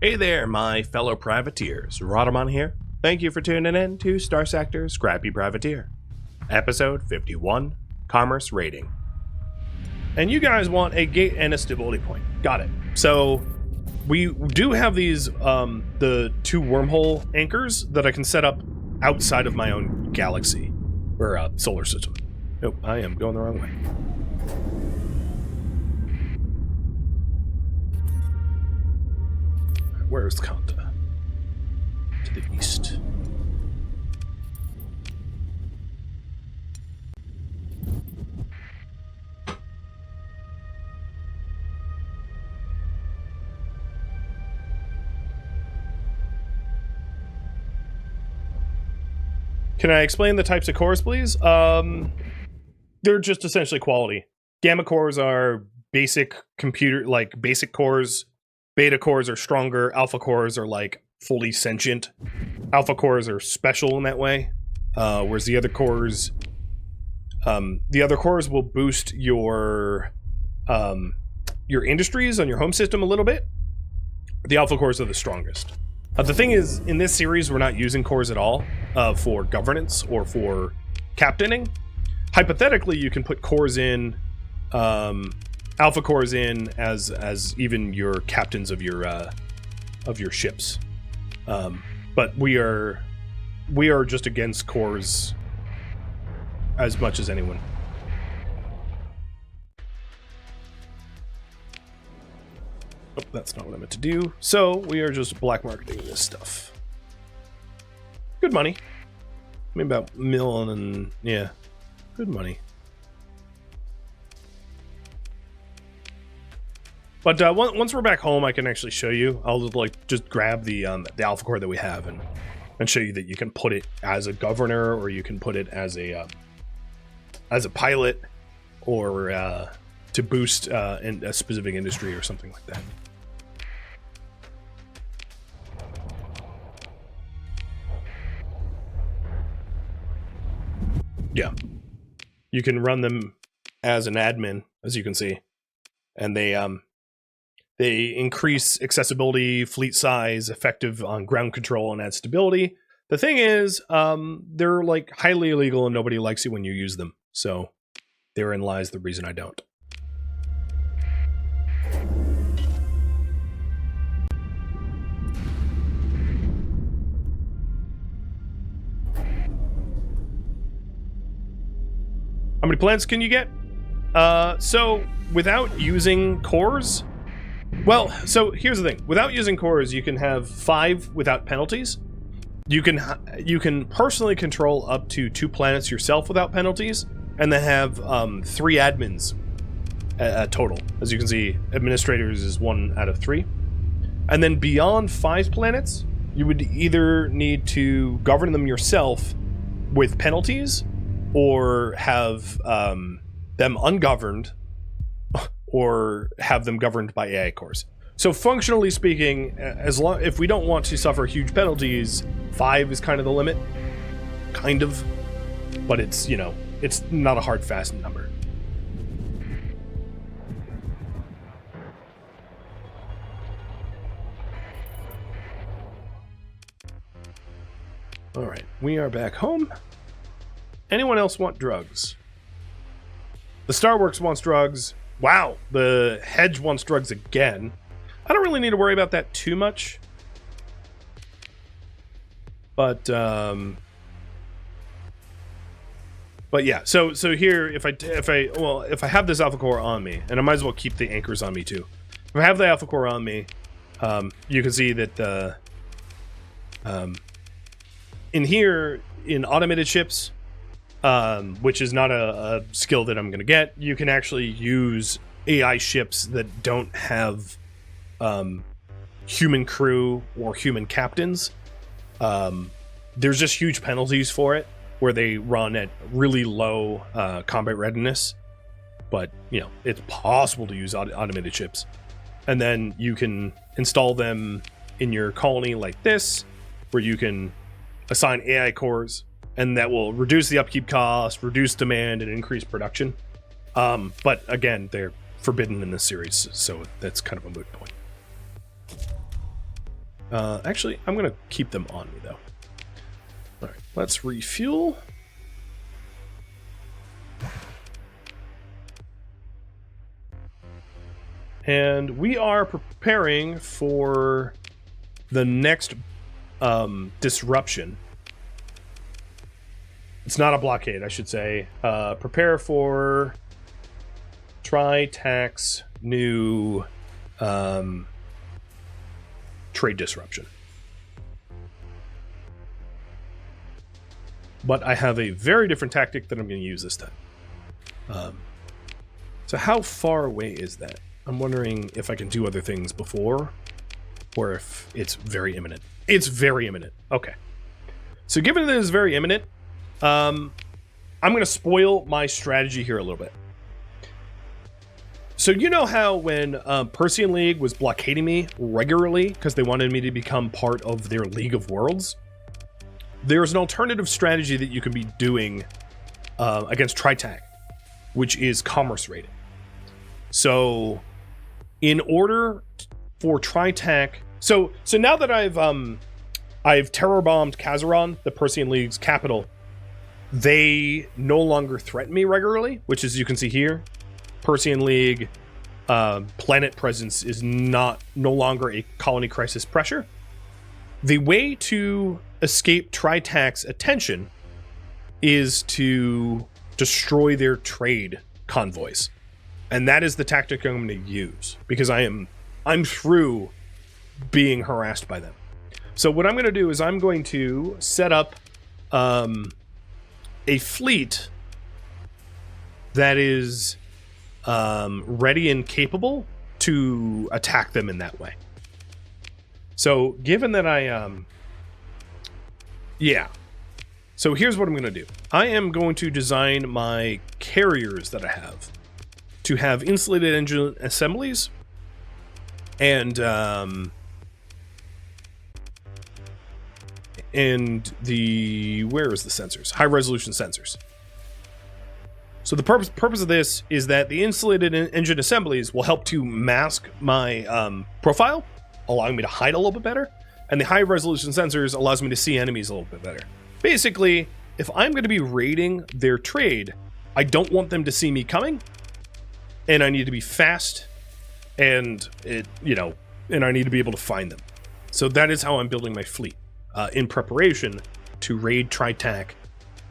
Hey there, my fellow privateers. Rhadamant here. Thank you for tuning in to Starsector Scrappy Privateer. Episode 51, Commerce Rating. And you guys want a gate and a stability point. Got it. So, we do have these, the two wormhole anchors that I can set up outside of my own galaxy, or solar system. Nope, I am going the wrong way. Where is Kanta? To the east. Can I explain the types of cores, please? They're just essentially quality. Gamma cores are basic computer, like basic cores. Beta cores are stronger. Alpha cores are like fully sentient. Alpha cores are special in that way, whereas the other cores will boost your industries on your home system a little bit. The alpha cores are the strongest. The thing is, in this series, we're not using cores at all for governance or for captaining. Hypothetically, you can put cores in. Alpha cores in as even your captains of your ships, but we are just against cores as much as anyone. Oh, that's not what I meant to do. So we are just black marketing this stuff. Good money. Maybe about $1 million, and yeah, good money. But once we're back home, I can actually show you. I'll just grab the alpha core that we have and show you that you can put it as a governor, or you can put it as a pilot, or to boost in a specific industry or something like that. Yeah, you can run them as an admin, as you can see, and they increase accessibility, fleet size, effective on ground control, and add stability. The thing is, they're like highly illegal and nobody likes it when you use them. So therein lies the reason I don't. How many planets can you get? So without using cores, well, so here's the thing. Without using cores, you can have 5 without penalties. You can personally control up to 2 planets yourself without penalties, and then have 3 admins total. As you can see, administrators is 1 out of 3. And then beyond 5 planets, you would either need to govern them yourself with penalties, or have them ungoverned, or have them governed by AI cores. So functionally speaking, if we don't want to suffer huge penalties, 5 is kind of the limit. Kind of. But it's, you know, it's not a hard, fast number. Alright, we are back home. Anyone else want drugs? The Starworks wants drugs. Wow, the Hedge wants drugs again. I don't really need to worry about that too much. But yeah, so here, if I have this alpha core on me, and I might as well keep the anchors on me too. If I have the alpha core on me, you can see that in here, in automated ships, which is not a skill that I'm going to get, you can actually use AI ships that don't have human crew or human captains. There's just huge penalties for it, where they run at really low combat readiness. But, you know, it's possible to use automated ships. And then you can install them in your colony like this, where you can assign AI cores, and that will reduce the upkeep cost, reduce demand, and increase production. But again, they're forbidden in this series, so that's kind of a moot point. Actually, I'm going to keep them on me, though. All right, let's refuel. And we are preparing for the next disruption. It's not a blockade, I should say. Prepare for Tri-Tachyon new trade disruption. But I have a very different tactic that I'm going to use this time. So how far away is that? I'm wondering if I can do other things before, or if it's very imminent. It's very imminent. Okay. So given that it's very imminent, I'm going to spoil my strategy here a little bit. So you know how when Persean League was blockading me regularly because they wanted me to become part of their League of Worlds? There's an alternative strategy that you can be doing against Tri-Tachyon, which is commerce rating. So in order for Tri-Tachyon, so now that I've terror bombed Kazaron, the Persean League's capital, they no longer threaten me regularly, which, as you can see here, Persean League planet presence is no longer a colony crisis pressure. The way to escape Tri-Tachyon's attention is to destroy their trade convoys. And that is the tactic I'm going to use, because I'm through being harassed by them. So what I'm going to do is I'm going to set up a fleet that is ready and capable to attack them in that way. So given that so here's what I'm going to do. I am going to design my carriers that I have to have insulated engine assemblies and the, where is the sensors? High resolution sensors. So the purpose of this is that the insulated engine assemblies will help to mask my profile, allowing me to hide a little bit better, and the high resolution sensors allows me to see enemies a little bit better. Basically, if I'm going to be raiding their trade, I don't want them to see me coming, and I need to be fast, and and I need to be able to find them. So that is how I'm building my fleet in preparation to raid Tri-Tachyon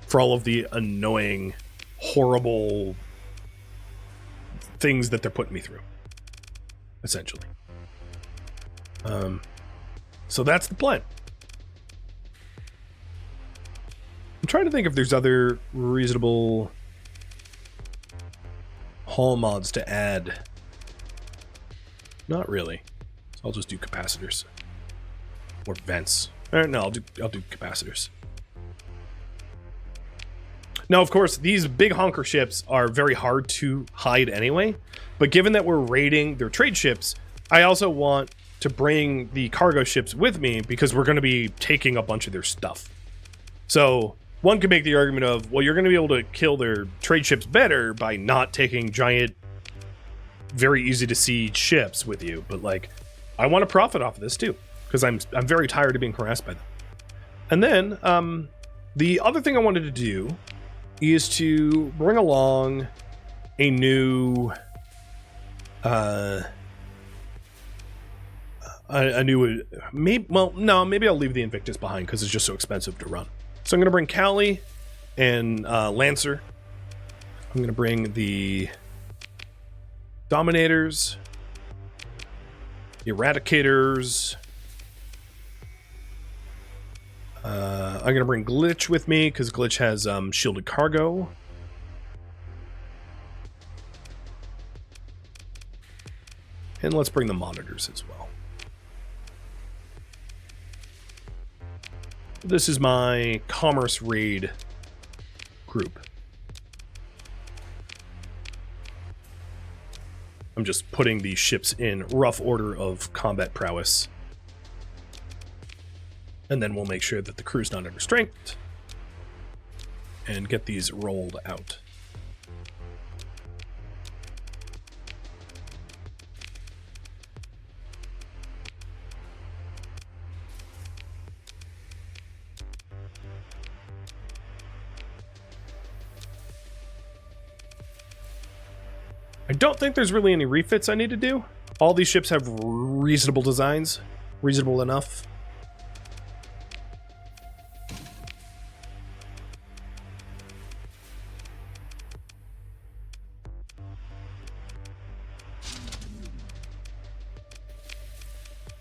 for all of the annoying, horrible things that they're putting me through, essentially. So that's the plan. I'm trying to think if there's other reasonable hull mods to add. Not really. So I'll just do capacitors or vents. No, I'll do capacitors. Now, of course, these big honker ships are very hard to hide anyway, but given that we're raiding their trade ships, I also want to bring the cargo ships with me because we're going to be taking a bunch of their stuff. So one could make the argument of, well, you're going to be able to kill their trade ships better by not taking giant, very easy to see ships with you. But like, I want to profit off of this too, because I'm very tired of being harassed by them. And then the other thing I wanted to do is to bring along a new maybe I'll leave the Invictus behind because it's just so expensive to run. So I'm going to bring Cali and Lancer. I'm going to bring the Dominators, Eradicators. I'm going to bring Glitch with me because Glitch has shielded cargo. And let's bring the Monitors as well. This is my commerce raid group. I'm just putting these ships in rough order of combat prowess. And then we'll make sure that the crew's not under strength and get these rolled out. I don't think there's really any refits I need to do. All these ships have reasonable designs. Reasonable enough.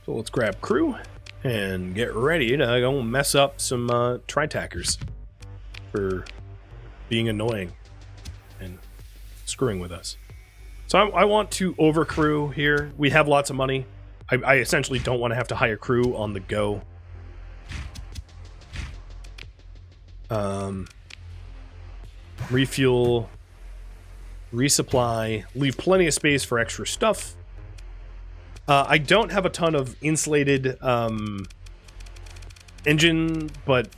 So let's grab crew and get ready to go mess up some Tri-Tachers for being annoying and screwing with us. So I want to overcrew here. We have lots of money. I essentially don't want to have to hire crew on the go. Refuel, resupply, leave plenty of space for extra stuff. I don't have a ton of insulated engine, but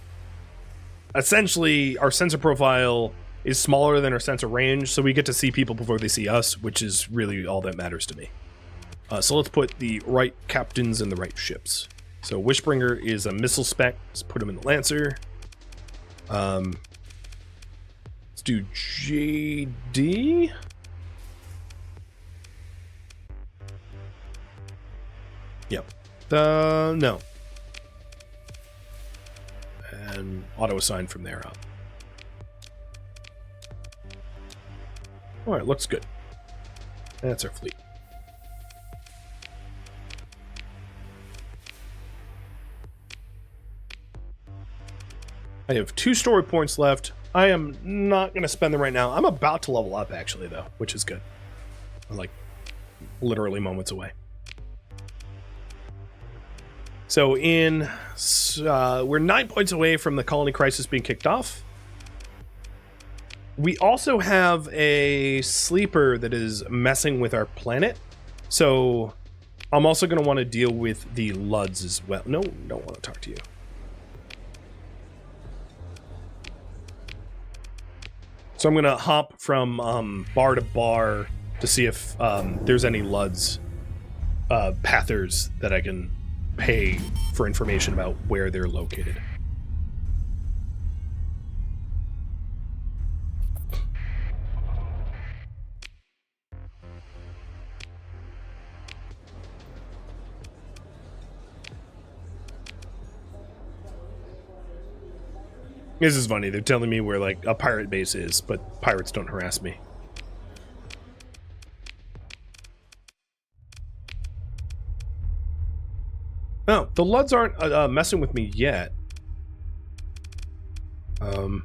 essentially our sensor profile is smaller than our sensor range, so we get to see people before they see us, which is really all that matters to me. So let's put the right captains in the right ships. So Wishbringer is a missile spec. Let's put him in the Lancer. Let's do JD. Yep. No. And auto assign from there up. Alright, looks good. That's our fleet. I have 2 story points left. I am not going to spend them right now. I'm about to level up, actually, though, which is good. I'm like literally moments away. So we're 9 points away from the colony crisis being kicked off. We also have a sleeper that is messing with our planet. So I'm also going to want to deal with the Luds as well. No, don't want to talk to you. So I'm going to hop from bar to bar to see if there's any Luds pathers that I can pay for information about where they're located. This is funny. They're telling me where like a pirate base is, but pirates don't harass me. Oh, the Luds aren't messing with me yet. What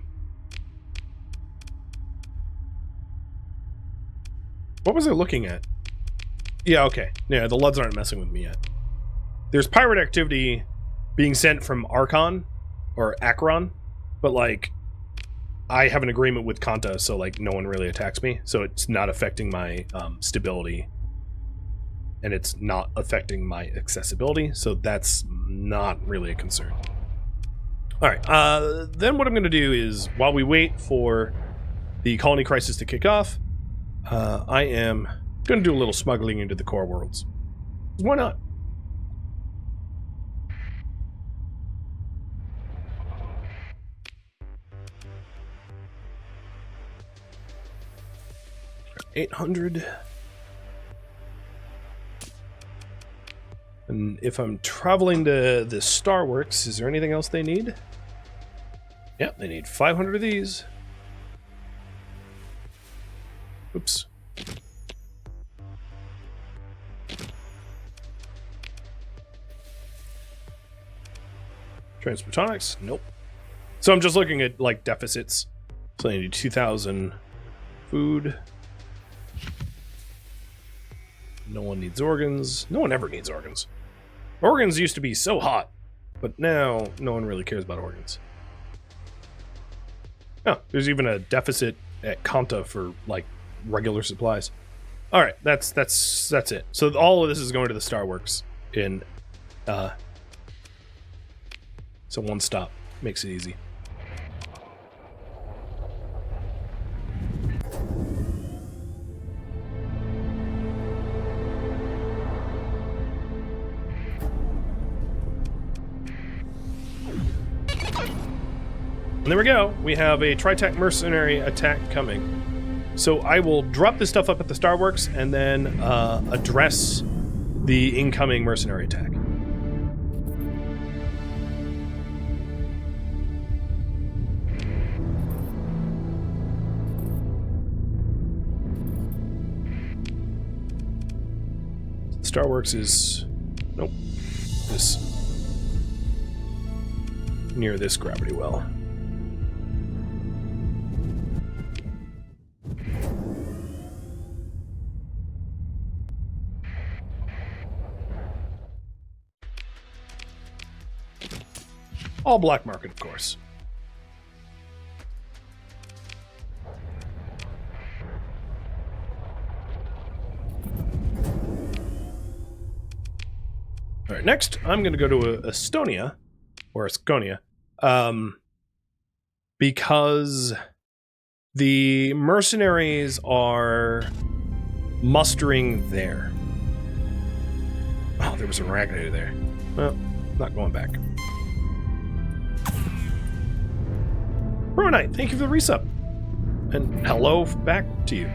was I looking at? Yeah, okay. Yeah, the Luds aren't messing with me yet. There's pirate activity being sent from Archon or Akron, but like I have an agreement with Kanta, so like no one really attacks me, so it's not affecting my stability. And it's not affecting my accessibility, so that's not really a concern. Alright, then what I'm going to do is, while we wait for the colony crisis to kick off, I am going to do a little smuggling into the core worlds. Why not? $800. And if I'm traveling to the Starworks, is there anything else they need? Yeah, they need 500 of these. Oops. Transphotonics? Nope. So I'm just looking at like deficits. So I need 2,000 food. No one needs organs. No one ever needs organs. Organs used to be so hot, but now no one really cares about organs. Oh, there's even a deficit at Kanta for like regular supplies. All right, that's it. So all of this is going to the Starworks in so one stop makes it easy. And there we go. We have a Tri-Tach mercenary attack coming. So I will drop this stuff up at the Starworks and then address the incoming mercenary attack. Starworks is... Nope. This... near this gravity well. All black market, of course. All right, next I'm going to go to Estonia, or Estonia, because the mercenaries are mustering there. Oh, there was a Ragnator there. Well, not going back. Knight, thank you for the resub. And hello back to you.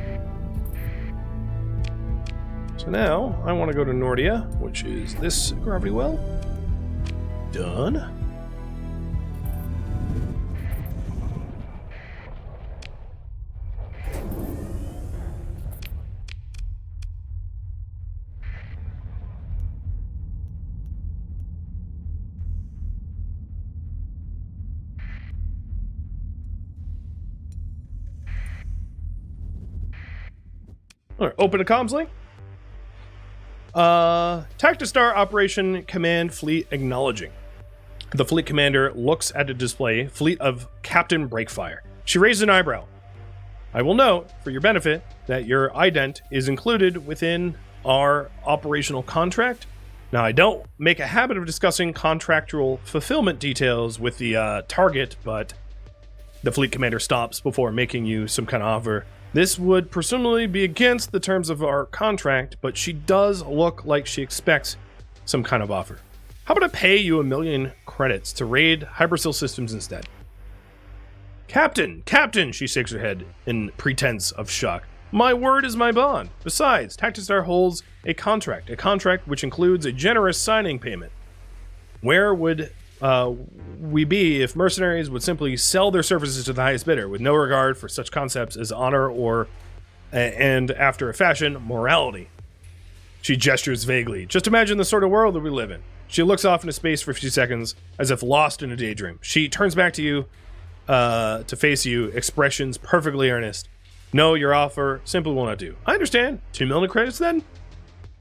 So now, I want to go to Nordia, which is this gravity well. Done. Alright, open a comms link. Tactistar Operation Command Fleet acknowledging. The fleet commander looks at a display, fleet of Captain Breakfire. She raised an eyebrow. I will note, for your benefit, that your ident is included within our operational contract. Now, I don't make a habit of discussing contractual fulfillment details with the target, but the fleet commander stops before making you some kind of offer. This would presumably be against the terms of our contract, but she does look like she expects some kind of offer. How about I pay you 1 million credits to raid Hypersil Systems instead? Captain, she shakes her head in pretense of shock. My word is my bond. Besides, Tactistar holds a contract which includes a generous signing payment. Where would we be if mercenaries would simply sell their services to the highest bidder with no regard for such concepts as honor or, and after a fashion, morality? She gestures vaguely. Just imagine the sort of world that we live in. She looks off into space for a few seconds, as if lost in a daydream. She turns back to you, to face you, expressions perfectly earnest. No, your offer simply will not do. I understand. 2 million credits then?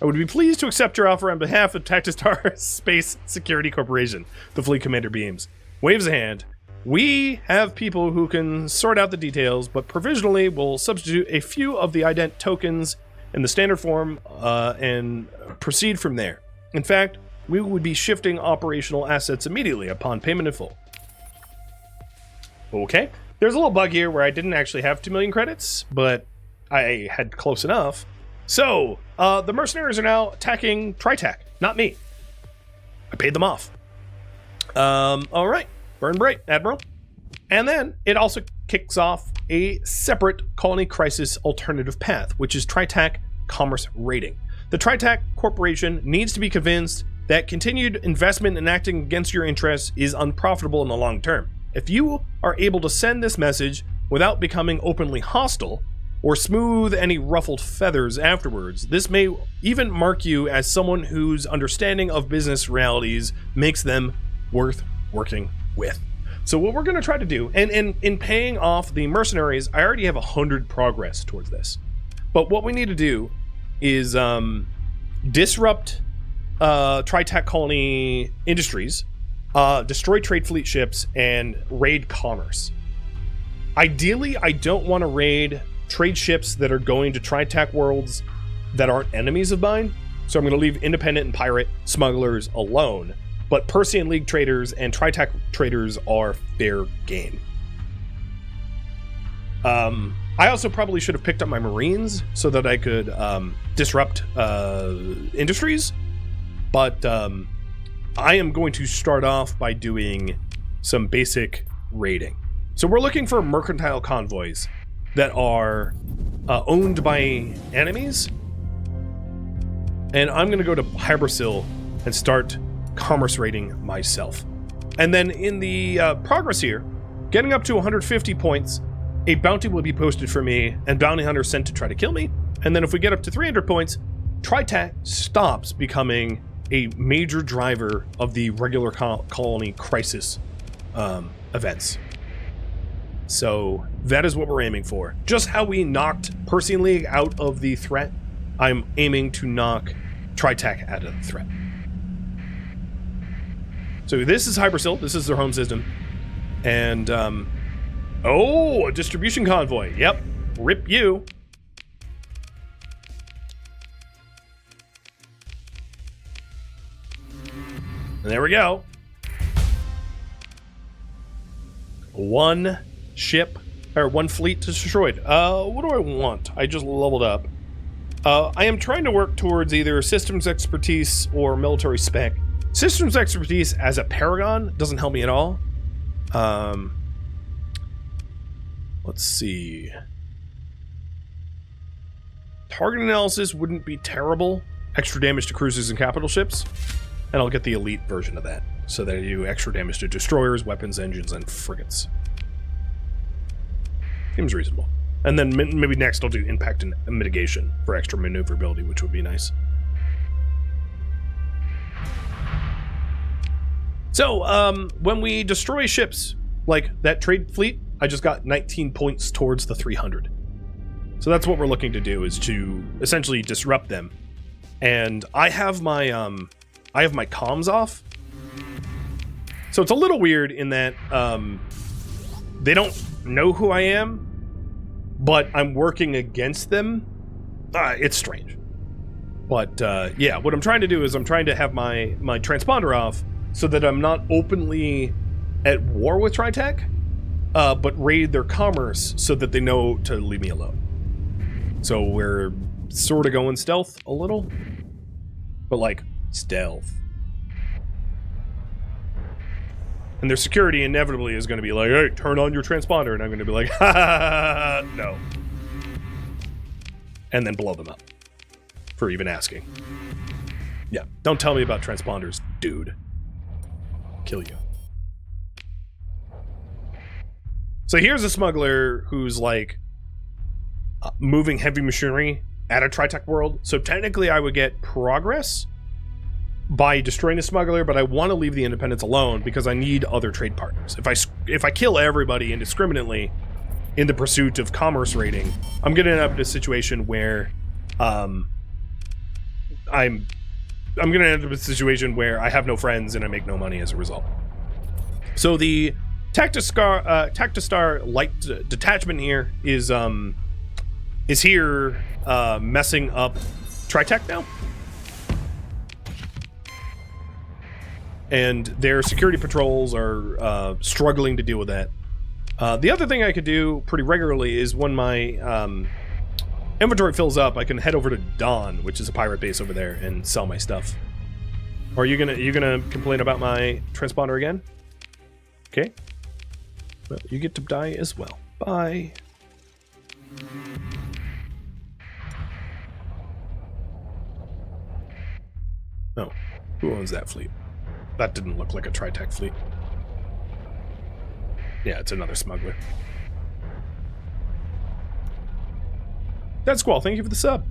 I would be pleased to accept your offer on behalf of Tactistar Space Security Corporation. The fleet commander beams. Waves a hand. We have people who can sort out the details, but provisionally will substitute a few of the ident tokens in the standard form and proceed from there. In fact, we would be shifting operational assets immediately upon payment in full. Okay. There's a little bug here where I didn't actually have 2 million credits, but I had close enough. So, the mercenaries are now attacking Tri-Tach, not me. I paid them off. All right. Burn break, Admiral. And then it also kicks off a separate colony crisis alternative path, which is Tri-Tach commerce raiding. The Tri-Tach Corporation needs to be convinced that continued investment in acting against your interests is unprofitable in the long term. If you are able to send this message without becoming openly hostile, or smooth any ruffled feathers afterwards, this may even mark you as someone whose understanding of business realities makes them worth working with. So what we're going to try to do, and in paying off the mercenaries, I already have 100 progress towards this. But what we need to do is disrupt Tri-Tach colony industries, destroy trade fleet ships, and raid commerce. Ideally, I don't want to raid trade ships that are going to Tri-Tach worlds that aren't enemies of mine, so I'm going to leave independent and pirate smugglers alone. But Persean League traders and Tri-Tach traders are fair game. I also probably should have picked up my Marines so that I could disrupt industries, but I am going to start off by doing some basic raiding. So we're looking for mercantile convoys that are owned by enemies. And I'm going to go to Hybersil and start commerce rating myself. And then in the progress here, getting up to 150 points, a bounty will be posted for me and bounty hunters sent to try to kill me. And then if we get up to 300 points, Tri-Tach stops becoming a major driver of the regular colony crisis events. So that is what we're aiming for. Just how we knocked Persean League out of the threat, I'm aiming to knock Tri-Tach out of the threat. So this is Hybersil. This is their home system. And, oh, a distribution convoy. Yep. Rip you. And there we go. One ship, or one fleet destroyed. What do I want? I just leveled up. I am trying to work towards either systems expertise or military spec. Systems expertise as a paragon doesn't help me at all. Let's see. Target analysis wouldn't be terrible. Extra damage to cruisers and capital ships. And I'll get the elite version of that, so that I do extra damage to destroyers, weapons, engines, and frigates. Seems reasonable. And then maybe next I'll do impact and mitigation for extra maneuverability, which would be nice. So, when we destroy ships, like that trade fleet, I just got 19 points towards the 300. So that's what we're looking to do, is to essentially disrupt them. And I have my comms off. So it's a little weird in that they don't know who I am, but I'm working against them. It's strange. But yeah, what I'm trying to do is I'm trying to have my transponder off so that I'm not openly at war with Tri-Tach, but raid their commerce so that they know to leave me alone. So we're sort of going stealth a little, but like stealth. And their security inevitably is going to be like, hey, turn on your transponder. And I'm going to be like, ha, ha, ha, ha, no. And then blow them up for even asking. Yeah, don't tell me about transponders, dude. Kill you. So here's a smuggler who's like moving heavy machinery at a Tri-Tach world. So technically I would get progress by destroying the smuggler, but I want to leave the independents alone because I need other trade partners. If I kill everybody indiscriminately in the pursuit of commerce raiding, I'm going to end up in a situation where I'm going to end up in a situation where I have no friends and I make no money as a result. So the Tactistar light detachment here is here messing up Tri-Tach now. And their security patrols are struggling to deal with that. The other thing I could do pretty regularly is when my inventory fills up, I can head over to Dawn, which is a pirate base over there, and sell my stuff. Or are you gonna complain about my transponder again? Okay. Well, you get to die as well. Bye. Oh, who owns that fleet? That didn't look like a Tri-Tach fleet. Yeah, it's another smuggler. Dead Squall, thank you for the sub.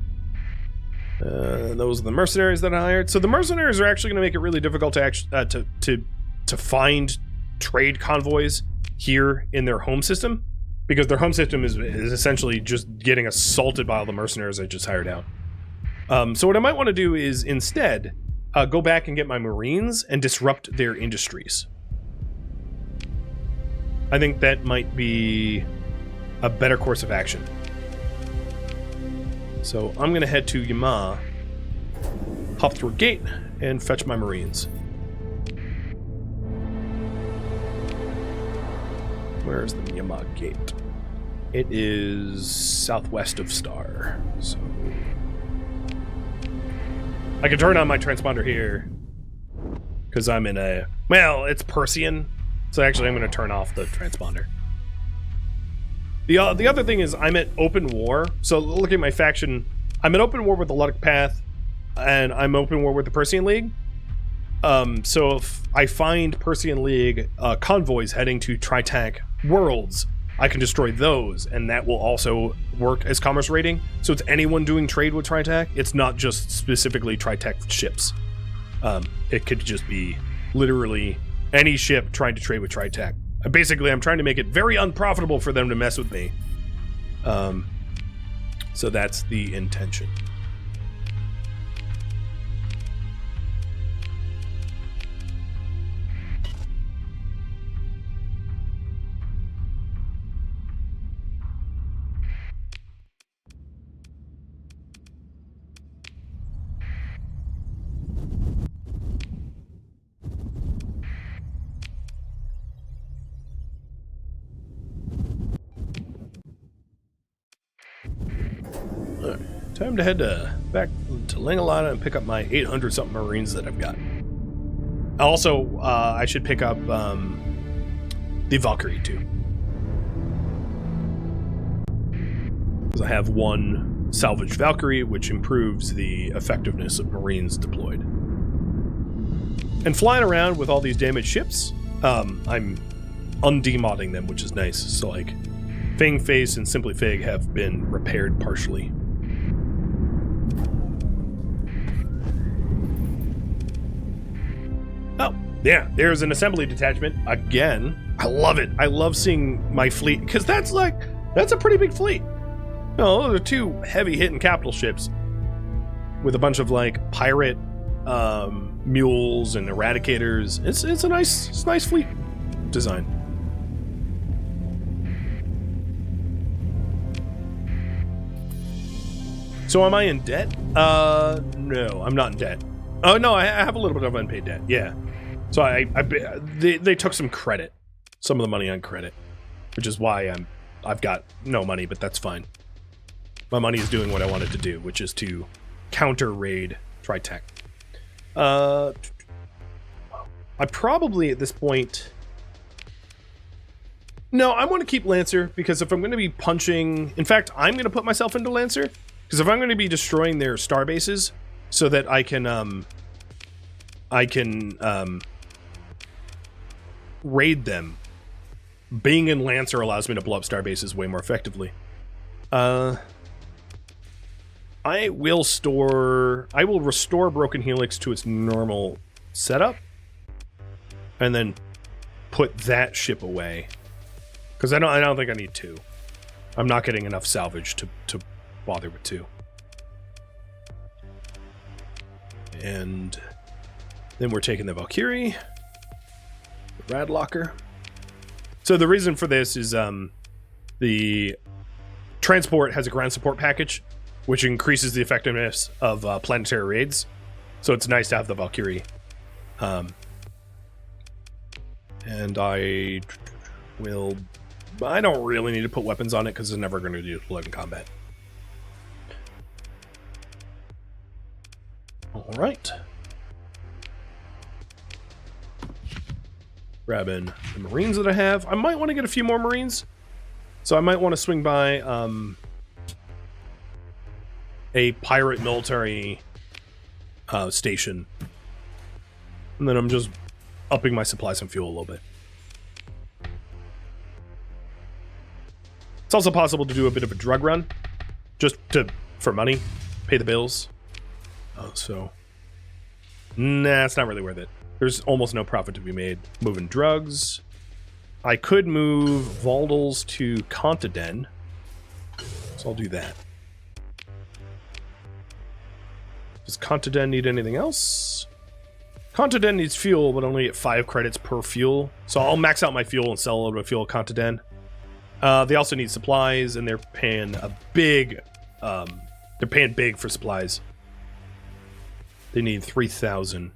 Those are the mercenaries that I hired. So the mercenaries are actually going to make it really difficult to find trade convoys here in their home system, because their home system is essentially just getting assaulted by all the mercenaries I just hired out. So what I might want to do is instead go back and get my Marines and disrupt their industries. I think that might be a better course of action. So I'm going to head to Yama, hop through a gate, and fetch my Marines. Where's the Yama gate? It is southwest of Star. So I can turn on my transponder here because I'm in a... Well, it's Persean, so actually I'm going to turn off the transponder. The other thing is I'm at open war. So look at my faction. I'm at open war with the Ludic Path, and I'm open war with the Persean League. So if I find Persean League convoys heading to Tri-Tach worlds, I can destroy those, and that will also work as commerce rating. So it's anyone doing trade with Tri-Tach. It's not just specifically Tri-Tach ships. It could just be literally any ship trying to trade with Tri-Tach. Basically, I'm trying to make it very unprofitable for them to mess with me. So that's the intention. Time to head back to Langalana and pick up my 800-something Marines that I've got. Also, I should pick up the Valkyrie, too. Because I have one salvaged Valkyrie, which improves the effectiveness of Marines deployed. And flying around with all these damaged ships, I'm undemodding them, which is nice. So, like, Fang Face and Simply Fig have been repaired partially. Oh, yeah, there's an assembly detachment again. I love it. I love seeing my fleet, because that's a pretty big fleet. No, those are two heavy-hitting capital ships with a bunch of like pirate mules and eradicators. It's a nice fleet design. So am I in debt? No, I'm not in debt. Oh no, I have a little bit of unpaid debt. Yeah. So they took some credit, some of the money on credit, which is why I've got no money, but that's fine. My money is doing what I wanted to do, which is to counter raid Tri-Tach. I probably at this point. No, I want to keep Lancer, because if I'm going to be punching, in fact, I'm going to put myself into Lancer, because if I'm going to be destroying their star bases, so that I can raid them, being in Lancer allows me to blow up star bases way more effectively. I will restore Broken Helix to its normal setup, and then put that ship away, because I don't think I need two. I'm not getting enough salvage to bother with two. And then we're taking the Valkyrie, the Radlocker. So the reason for this is the transport has a ground support package, which increases the effectiveness of planetary raids. So it's nice to have the Valkyrie. And I don't really need to put weapons on it, because it's never going to do blood in combat. All right. Grabbing the Marines that I have. I might want to get a few more Marines. So I might want to swing by a pirate military station. And then I'm just upping my supplies and fuel a little bit. It's also possible to do a bit of a drug run, just for money, pay the bills. So, nah, it's not really worth it. There's almost no profit to be made moving drugs. I could move Valdals to Contadin, so I'll do that. Does Contadin need anything else? Contadin needs fuel, but only at 5 credits per fuel. So I'll max out my fuel and sell a little bit of fuel at Contadin. They also need supplies, and they're paying a big. They're paying big for supplies. They need 3,000.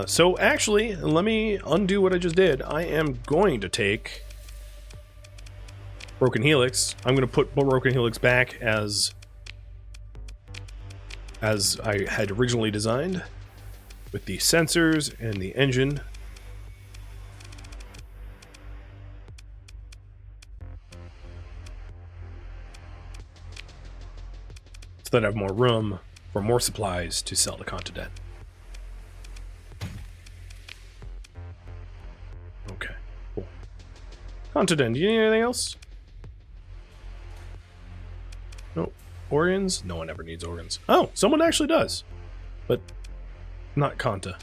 So actually, let me undo what I just did. I am going to take Broken Helix. I'm going to put Broken Helix back as I had originally designed, with the sensors and the engine. so that I have more room for more supplies to sell to Continent. Okay, cool. Continent, do you need anything else? No. Organs? No one ever needs organs. Oh, someone actually does. But not Kanta.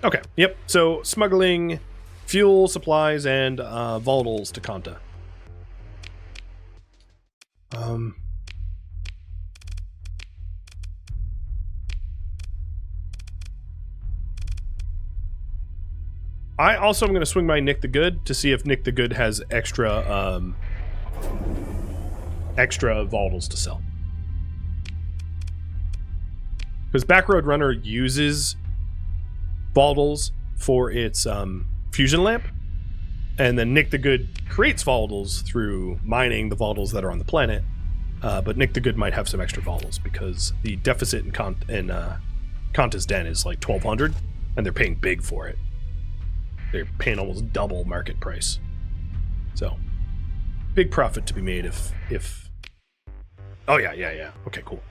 Okay, yep. So smuggling fuel, supplies, and volatiles to Kanta. I also am going to swing by Nick the Good to see if Nick the Good has extra extra volatiles to sell. Because Backroad Runner uses volatiles for its fusion lamp, and then Nick the Good creates volatiles through mining the volatiles that are on the planet. But Nick the Good might have some extra volatiles because the deficit in Kanta's Den is like 1,200, and they're paying big for it. They're paying almost double market price. So, big profit to be made if... Oh, yeah. Okay, cool.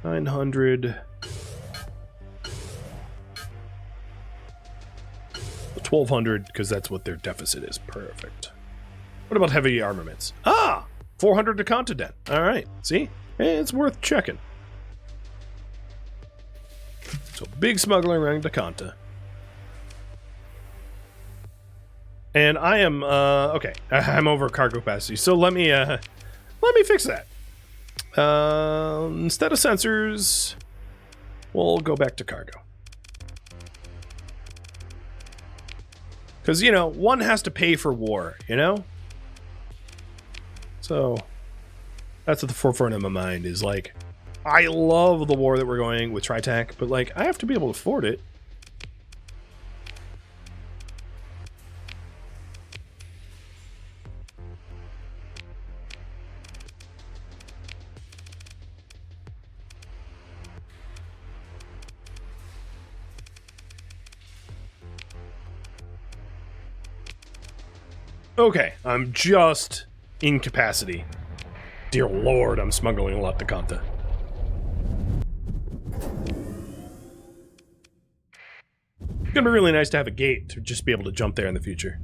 $900... 1,200, because that's what their deficit is. Perfect. What about heavy armaments? Ah! 400 to Continent. Alright, see? Hey, it's worth checking. So, big smuggling ring to Kanta. And I am, okay, I'm over cargo capacity, so let me fix that. Instead of sensors, we'll go back to cargo. Because, you know, one has to pay for war, you know? So, that's at the forefront of my mind, is like, I love the war that we're going with Tri-Tach, but like, I have to be able to afford it. Okay, I'm just in capacity. Dear Lord, I'm smuggling a lot to Kanta. It's gonna be really nice to have a gate to just be able to jump there in the future.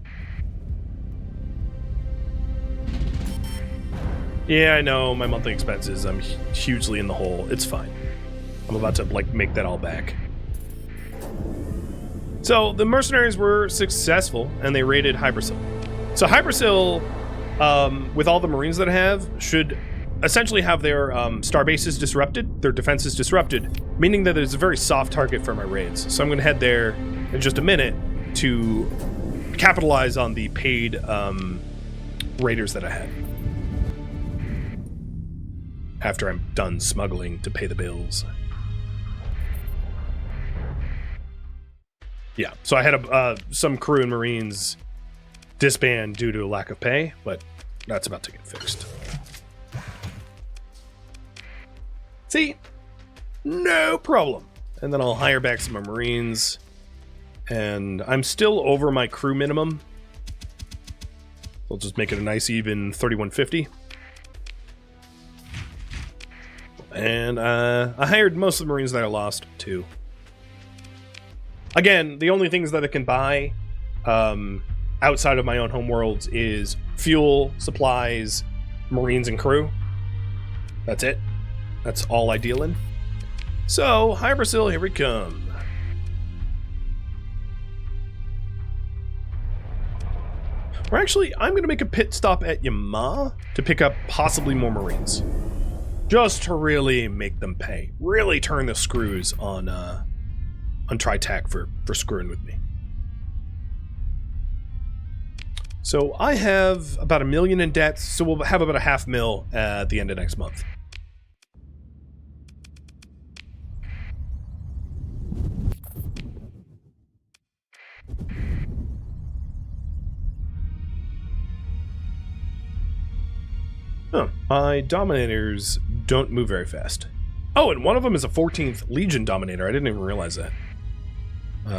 Yeah, I know, my monthly expenses, I'm hugely in the hole. It's fine. I'm about to, like, make that all back. So, the mercenaries were successful, and they raided Hypersil. So Hypersil, with all the Marines that I have, should essentially have their star bases disrupted, their defenses disrupted, meaning that it's a very soft target for my raids. So I'm going to head there in just a minute to capitalize on the paid raiders that I had. After I'm done smuggling to pay the bills. Yeah, so I had some crew and Marines disband due to a lack of pay, but that's about to get fixed. See? No problem. And then I'll hire back some more Marines. And I'm still over my crew minimum. I'll just make it a nice even 3150. And I hired most of the Marines that I lost, too. Again, the only things that I can buy outside of my own homeworlds is fuel, supplies, Marines, and crew. That's it. That's all I deal in. So, Hypersil, here we come. Or actually, I'm going to make a pit stop at Yama to pick up possibly more Marines. Just to really make them pay. Really turn the screws on Tri-Tach for screwing with me. So I have about $1 million in debts, so we'll have about $500,000 at the end of next month. Oh, my Dominators don't move very fast. Oh, and one of them is a 14th Legion Dominator. I didn't even realize that.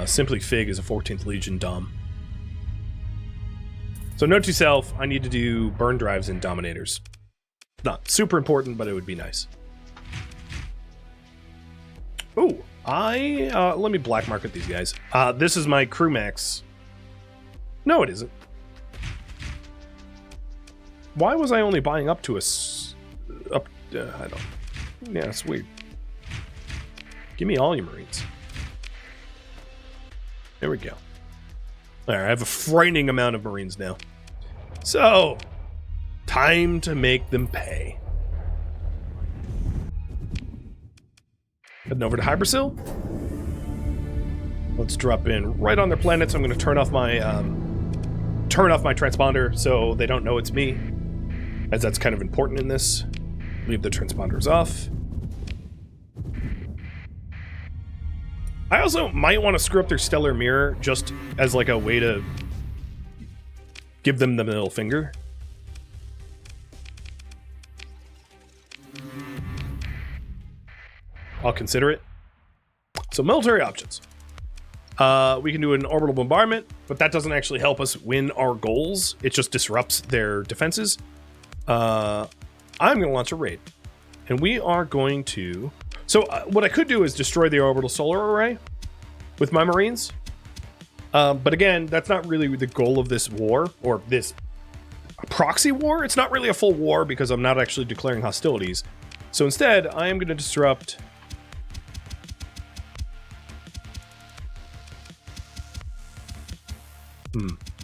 Simply Fig is a 14th Legion Dom. So note to self, I need to do burn drives and Dominators. Not super important, but it would be nice. Ooh, let me black market these guys. This is my crew max. No, it isn't. Why was I only buying up to I don't. Yeah, it's weird. Give me all your Marines. There we go. Alright, I have a frightening amount of Marines now. So, time to make them pay. Heading over to Hypersil. Let's drop in right on their planets. I'm going to turn off my transponder so they don't know it's me, as that's kind of important in this. Leave the transponders off. I also might want to screw up their stellar mirror just as like a way to give them the middle finger. I'll consider it. So military options. We can do an orbital bombardment, but that doesn't actually help us win our goals. It just disrupts their defenses. I'm going to launch a raid. And we are going to... So what I could do is destroy the orbital solar array with my Marines. But again, that's not really the goal of this war, or this proxy war. It's not really a full war because I'm not actually declaring hostilities. So instead, I am going to disrupt...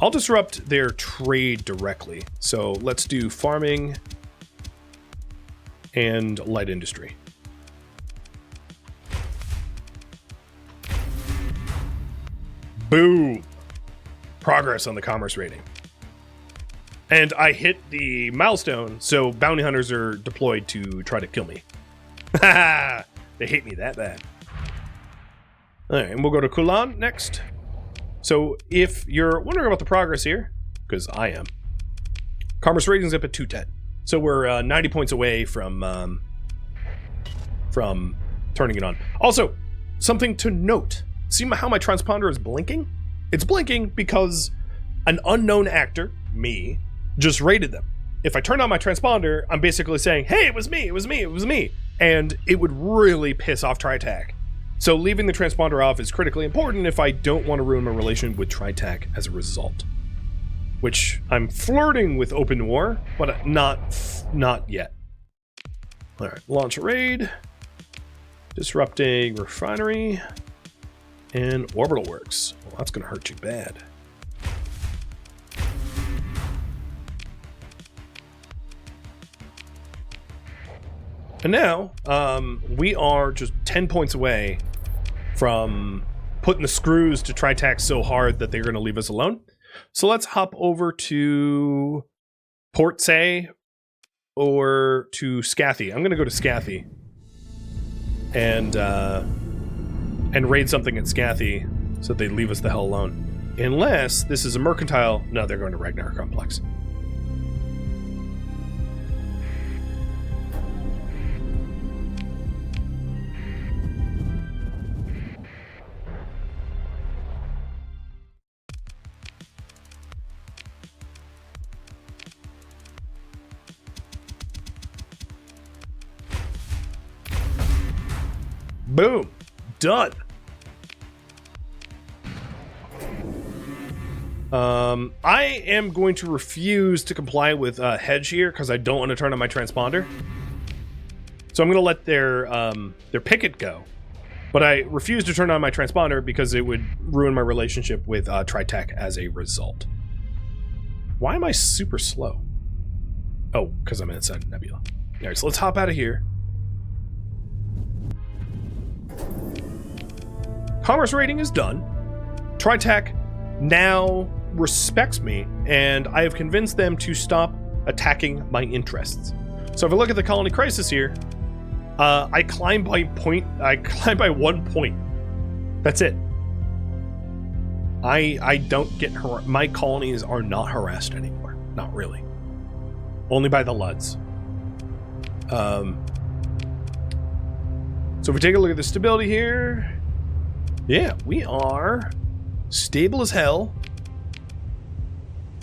I'll disrupt their trade directly. So let's do farming and light industry. Boom! Progress on the commerce rating. And I hit the milestone, so bounty hunters are deployed to try to kill me. Ha! They hate me that bad. Alright, and we'll go to Kulan next. So if you're wondering about the progress here, because I am, commerce rating's up at 210. So we're 90 points away from turning it on. Also, something to note. See how my transponder is blinking? It's blinking because an unknown actor, me, just raided them. If I turn on my transponder, I'm basically saying, hey, it was me, it was me, it was me. And it would really piss off Tri-Tach. So leaving the transponder off is critically important if I don't want to ruin my relation with Tri-Tach as a result. Which I'm flirting with open war, but not yet. All right, launch a raid, disrupting refinery, and orbital works. Well, that's going to hurt you bad. And now, we are just 10 points away from putting the screws to Tri-Tach so hard that they're going to leave us alone. So let's hop over to Port Say or to Scathy. I'm going to go to Scathy and raid something at Scathy so they leave us the hell alone. Unless this is a mercantile. No, they're going to Ragnar Complex. Boom. Done. I am going to refuse to comply with Hedge here because I don't want to turn on my transponder. So I'm going to let their picket go. But I refuse to turn on my transponder because it would ruin my relationship with Tri-Tach as a result. Why am I super slow? Oh, because I'm inside Nebula. Alright, so let's hop out of here. Commerce rating is done. Tri-Tach now respects me, and I have convinced them to stop attacking my interests. So if I look at the colony crisis here, I climb by 1 point. That's it. I don't get my colonies are not harassed anymore. Not really. Only by the Luds. So if we take a look at the stability here, Yeah, we are stable as hell.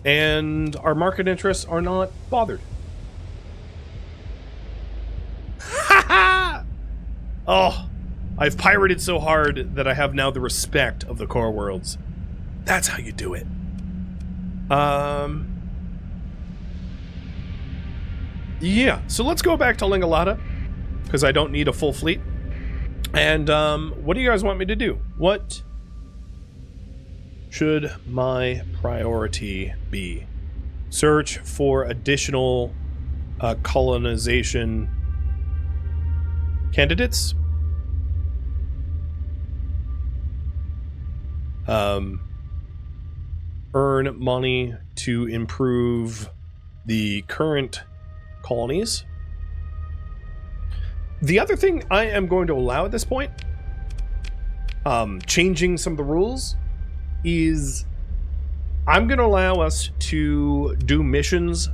And our market interests are not bothered. Ha ha! Oh, I've pirated so hard that I have now the respect of the core worlds. That's how you do it. Yeah, so let's go back to Lingalata, because I don't need a full fleet. And what do you guys want me to do? What should my priority be? Search for additional colonization candidates? Earn money to improve the current colonies. The other thing I am going to allow at this point, changing some of the rules, is I'm going to allow us to do missions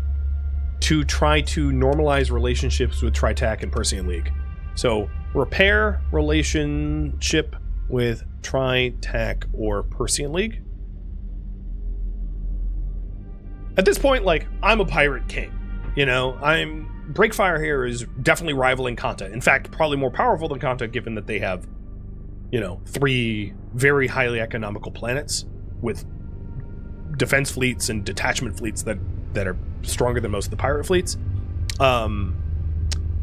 to try to normalize relationships with Tri-Tach and Persean League. So, repair relationship with Tri-Tach or Persean League. At this point, like, I'm a pirate king. You know, Breakfire here is definitely rivaling Kanta. In fact, probably more powerful than Kanta, given that they have, 3 very highly economical planets with defense fleets and detachment fleets that are stronger than most of the pirate fleets.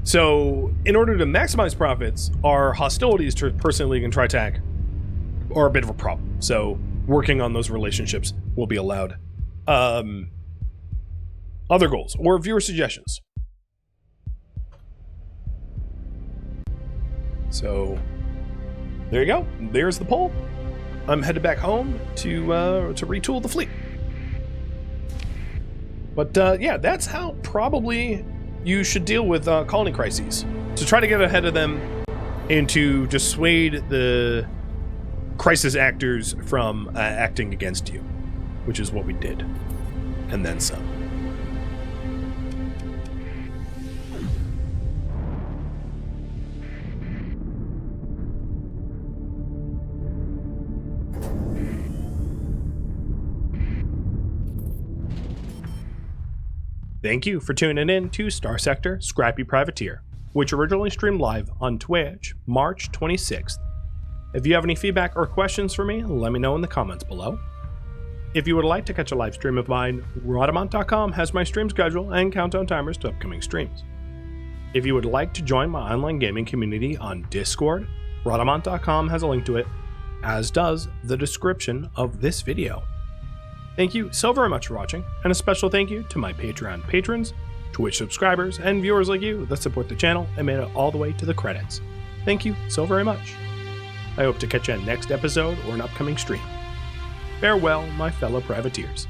So, in order to maximize profits, our hostilities to Persean League and Tri-Tach are a bit of a problem. So, working on those relationships will be allowed. Other goals or viewer suggestions. So, there you go. There's the poll. I'm headed back home to retool the fleet. But yeah, that's how probably you should deal with colony crises. To try to get ahead of them and to dissuade the crisis actors from acting against you, which is what we did, and then some. Thank you for tuning in to Starsector Scrappy Privateer, which originally streamed live on Twitch, March 26th. If you have any feedback or questions for me, let me know in the comments below. If you would like to catch a live stream of mine, Rhadamant.com has my stream schedule and countdown timers to upcoming streams. If you would like to join my online gaming community on Discord, Rhadamant.com has a link to it, as does the description of this video. Thank you so very much for watching, and a special thank you to my Patreon patrons, Twitch subscribers, and viewers like you that support the channel and made it all the way to the credits. Thank you so very much. I hope to catch you in next episode or an upcoming stream. Farewell, my fellow privateers.